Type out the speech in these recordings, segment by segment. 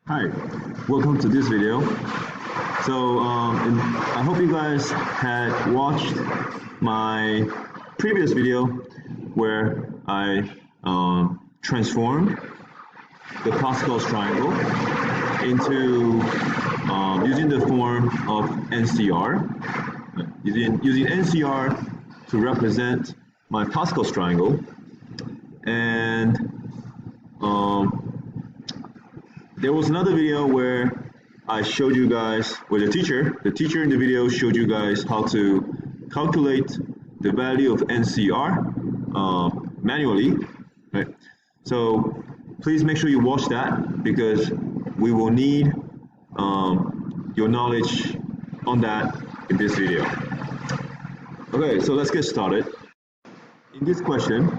Hi, welcome to this video. I hope you guys had watched my previous video where I transformed the Pascal's triangle into using the form of NCR, using NCR to represent my Pascal's triangle, and there was another video where I showed you guys, where the teacher in the video showed you guys how to calculate the value of NCR manually, right? So please make sure you watch that because we will need your knowledge on that in this video. Okay, so let's get started. In this question,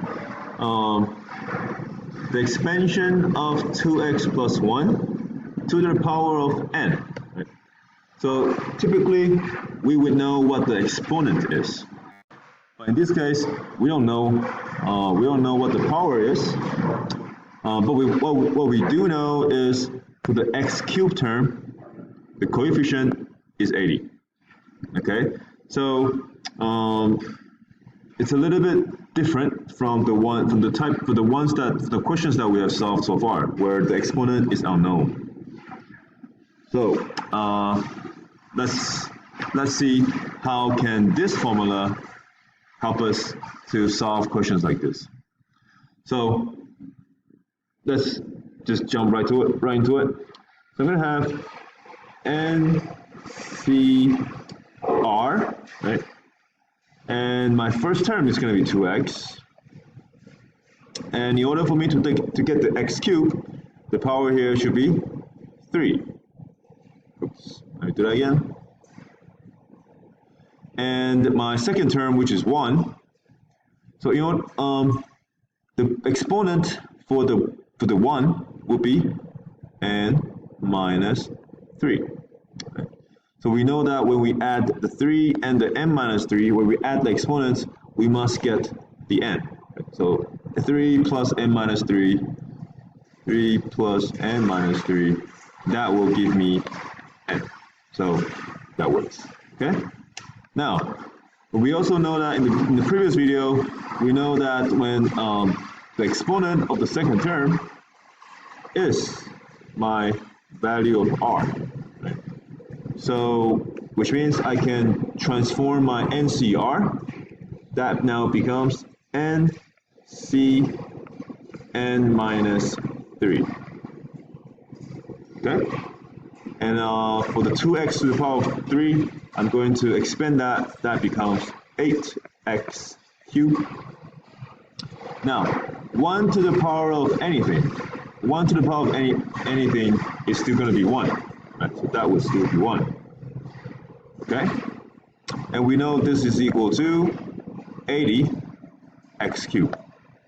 the expansion of 2x plus 1 to the power of n. Right? So typically, we would know what the exponent is. But in this case, we don't know what the power is. But what we do know is for the x cubed term, the coefficient is 80. Okay, so it's a little bit different from the questions that we have solved so far, where the exponent is unknown. So let's see how can this formula help us to solve questions like this. So let's just jump right into it. So I'm gonna have NCR, right? And my first term is going to be 2x. And in order for me to get the x cubed, the power here should be 3. Oops, let me do that again. And my second term, which is 1. So the exponent for the 1 would be n minus 3. Okay. So we know that when we add the 3 and the n minus 3, when we add the exponents, we must get the n. So 3 plus n minus 3, 3 plus n minus 3, that will give me n. So that works, okay? Now, we also know that in the previous video, we know that when the exponent of the second term is my value of r, right? So, which means I can transform my NCR. That now becomes NCn minus 3. Okay? And for the 2x to the power of 3, I'm going to expand that. That becomes 8x cubed. Now, 1 to the power of anything. 1 to the power of anything is still going to be 1. Right, so that would still be 1. Okay? And we know this is equal to 80x cubed.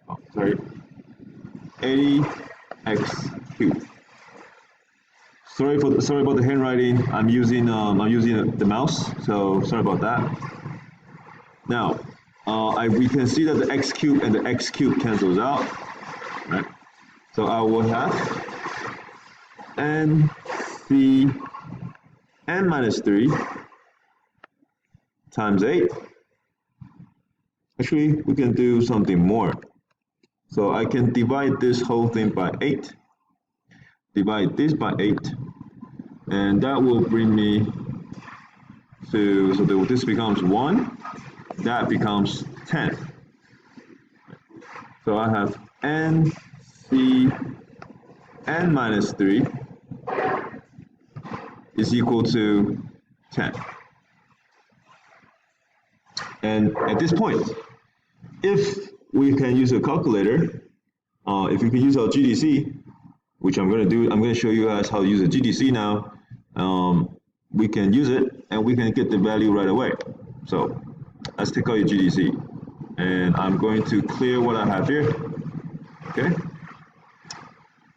Oh, sorry. 80x cubed. Sorry about the handwriting. I'm using the mouse, so sorry about that. Now, we can see that the x cubed and the x cubed cancels out, right? So I will have NCn minus 3 times 8. Actually, we can do something more. So I can divide this whole thing by 8, divide this by 8, and that will bring me to, so this becomes 1, that becomes 10. So I have NCn minus 3 is equal to 10. And at this point, if we can use a calculator, if we can use our GDC, which I'm going to do, I'm going to show you guys how to use a GDC now. We can use it and we can get the value right away. So let's take out your GDC, and I'm going to clear what I have here. Okay.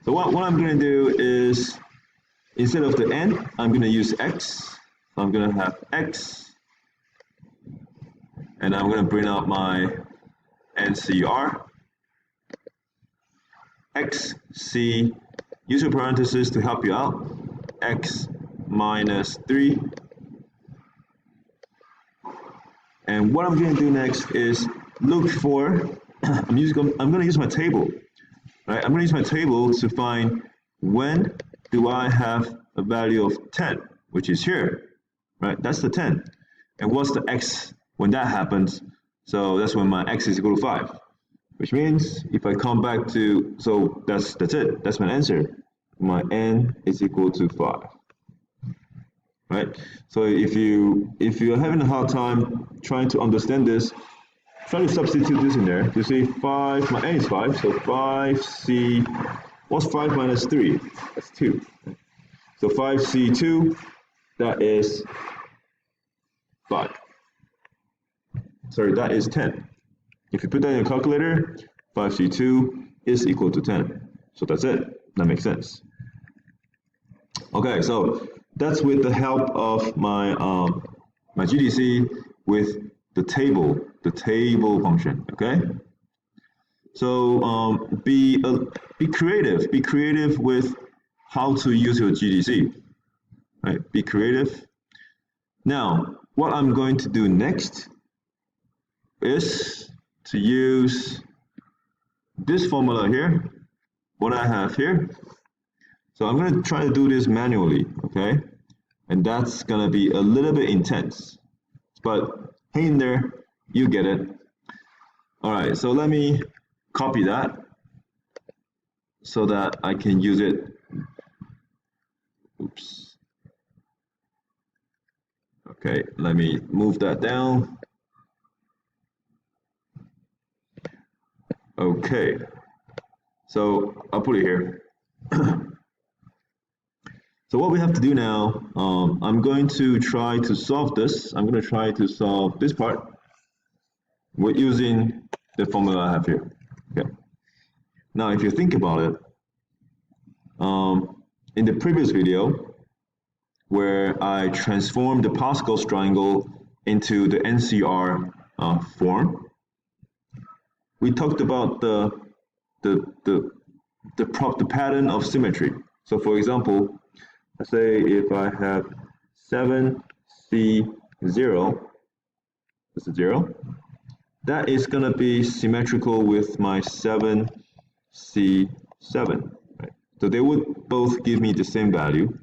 So what I'm going to do is, instead of the n, I'm going to use x. So I'm going to have x, and I'm going to bring out my NCR, XCn use your parentheses to help you out. X minus 3. And what I'm going to do next is look for, I'm going to use my table, right? I'm going to use my table to find when do I have a value of 10, which is here, right? That's the 10. And what's the x when that happens? So that's when my x is equal to 5, which means if I come back to, so that's it. That's my answer. My n is equal to 5. Right? So if you're having a hard time trying to understand this, try to substitute this in there. You see 5, my n is 5, so 5c, what's 5 minus 3? That's 2. So 5c2, that is 5. Sorry, that is 10. If you put that in a calculator, 5c2 is equal to 10. So that's it. That makes sense. Okay, so that's with the help of my my GDC with the table function. Okay. So be creative with how to use your GDC. Right. Be creative. Now, what I'm going to do next is to use this formula here, what I have here. So I'm going to try to do this manually, okay? And that's going to be a little bit intense, but hang in there, you get it. All right, so let me copy that so that I can use it. Oops. Okay, let me move that down. Okay, so I'll put it here. So what we have to do now, I'm going to try to solve this. I'm going to try to solve this part with using the formula I have here. Okay. Now, if you think about it, in the previous video, where I transformed the Pascal's triangle into the NCR form, we talked about the pattern of symmetry. So, for example, let's say if I have 7C0, that's a 0, that is going to be symmetrical with my 7C7. Right? So they would both give me the same value.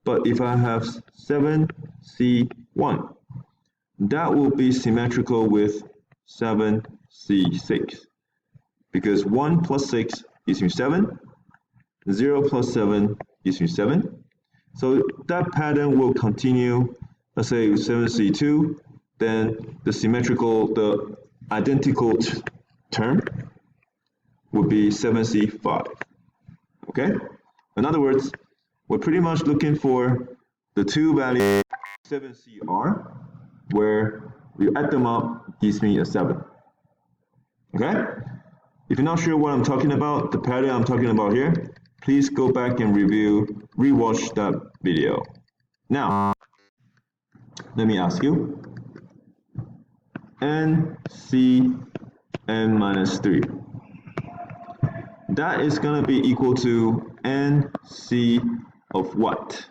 But if I have 7C1, that will be symmetrical with 7C6. Because 1 plus 6 gives me 7, 0 plus 7 gives me 7. So that pattern will continue, let's say 7C2, then the identical term would be 7C5. Okay? In other words, we're pretty much looking for the two values 7CR, where you add them up gives me a 7. Okay? If you're not sure what I'm talking about, the pattern I'm talking about here, please go back and rewatch that video. Now, let me ask you, NCN minus 3. That is going to be equal to NC of what?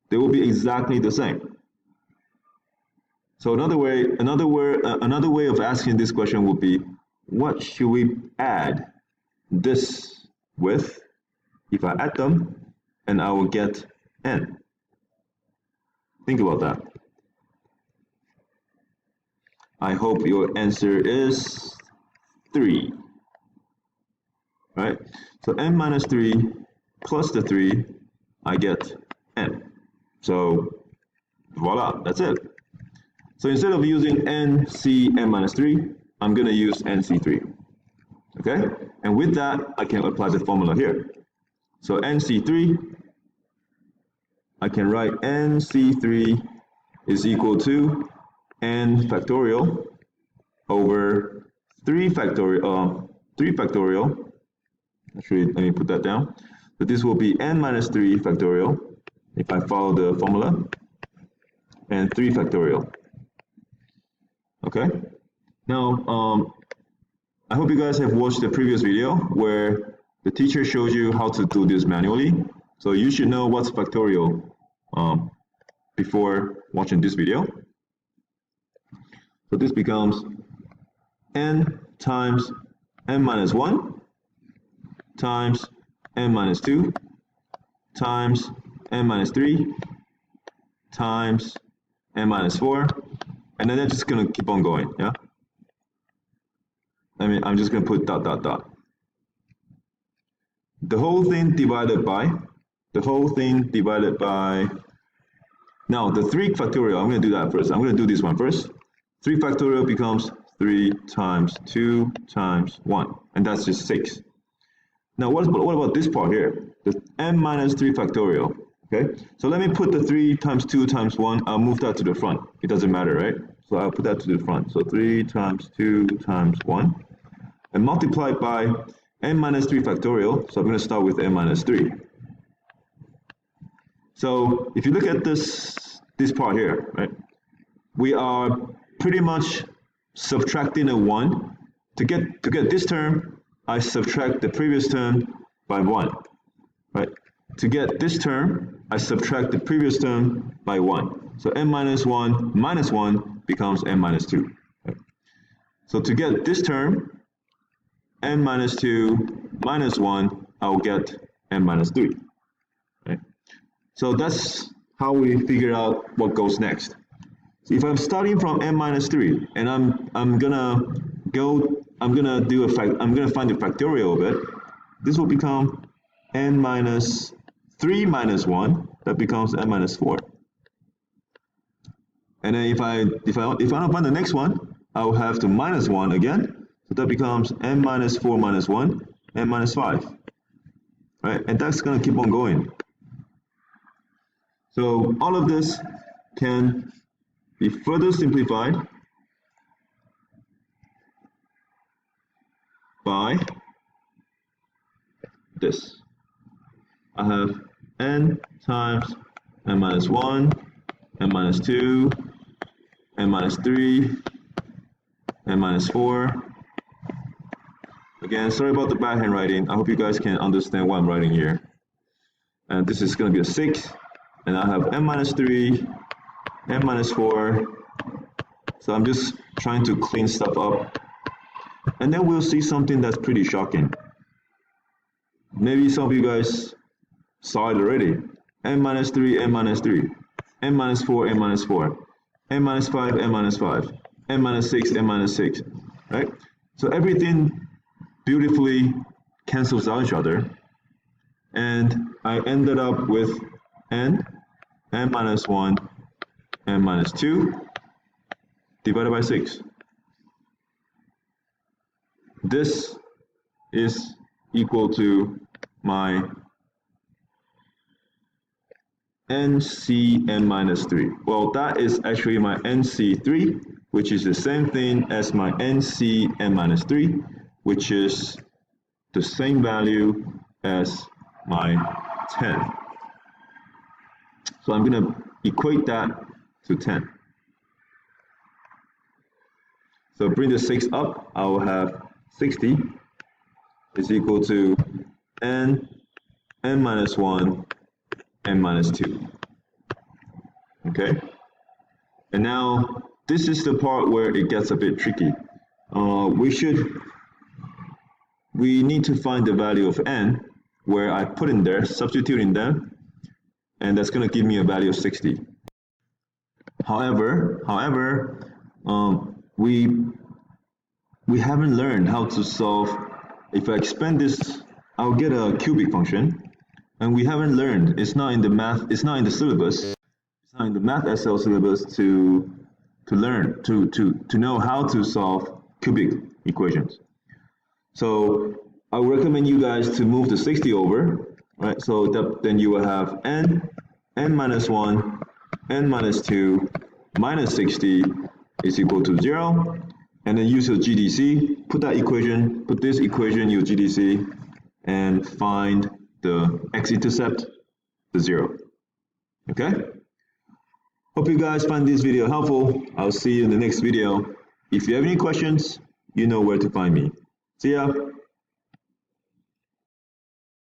They will be exactly the same. So another way of asking this question would be, what should we add this with? If I add them, and I will get n. Think about that. I hope your answer is 3. Right? So n minus 3 plus the 3, I get n. So voila, that's it. So instead of using NCn minus 3, I'm going to use NC3. Okay? And with that, I can apply the formula here. So NC3, I can write NC3 is equal to n factorial over 3 factorial. Actually, let me put that down. So this will be n minus 3 factorial, if I follow the formula, and 3 factorial. Okay? Now, I hope you guys have watched the previous video where the teacher shows you how to do this manually. So you should know what's factorial before watching this video. So this becomes n times n minus 1 times n minus 2 times n minus 3 times n minus 4, and then that's just going to keep on going, yeah? I mean, I'm just going to put dot, dot, dot. The whole thing divided by, now the 3 factorial, I'm going to do that first. I'm going to do this one first. 3 factorial becomes 3 times 2 times 1, and that's just 6. Now what about this part here? The n minus 3 factorial. Okay, so let me put the 3 times 2 times 1, I'll move that to the front. It doesn't matter, right? So I'll put that to the front. So 3 times 2 times 1, and multiplied by n minus 3 factorial, so I'm going to start with n minus 3. So if you look at this part here, right? We are pretty much subtracting a 1. To get this term, I subtract the previous term by 1, right? To get this term, I subtract the previous term by 1. So n minus 1 minus 1 becomes n minus 2. Right? So to get this term, n minus 2 minus 1, I'll get n minus 3. Right? So that's how we figure out what goes next. So if I'm starting from n minus 3 and I'm gonna find the factorial of it, this will become n minus 3 minus 1, that becomes n minus 4. And then if I don't find the next one, I'll have to minus 1 again, so that becomes n minus 4 minus 1, n minus 5. Right? And that's going to keep on going. So all of this can be further simplified by this. I have n times n minus 1, n minus 2, n minus 3, n minus 4. Again, sorry about the bad handwriting. I hope you guys can understand what I'm writing here. And this is going to be a 6. And I have n minus 3, n minus 4. So I'm just trying to clean stuff up. And then we'll see something that's pretty shocking. Maybe some of you guys saw it already. N minus 3, n minus 3, n minus 4, n minus 4, n minus 5, n minus 5, n minus 6, n minus 6, right? So everything beautifully cancels out each other, and I ended up with n minus 1, n minus 2, divided by 6. This is equal to my NCn minus 3. Well, that is actually my NC3, which is the same thing as my NCn minus 3, which is the same value as my 10. So I'm going to equate that to 10. So bring the 6 up, I will have 60 is equal to n minus 1, n minus 2. Okay? And now this is the part where it gets a bit tricky. We need to find the value of n, where I put in there, substituting them, and that's going to give me a value of 60. However, we haven't learned how to solve. If I expand this, I'll get a cubic function, and we haven't learned. It's not in the math. It's not in the syllabus. It's not in the Math SL syllabus to learn to know how to solve cubic equations. So I would recommend you guys to move the 60 over, right? So then you will have n minus 1, n minus 2 minus 60 is equal to 0, and then use your GDC. Put this equation in your GDC, and find the x-intercept to 0. Okay? Hope you guys find this video helpful. I'll see you in the next video. If you have any questions, you know where to find me. See ya.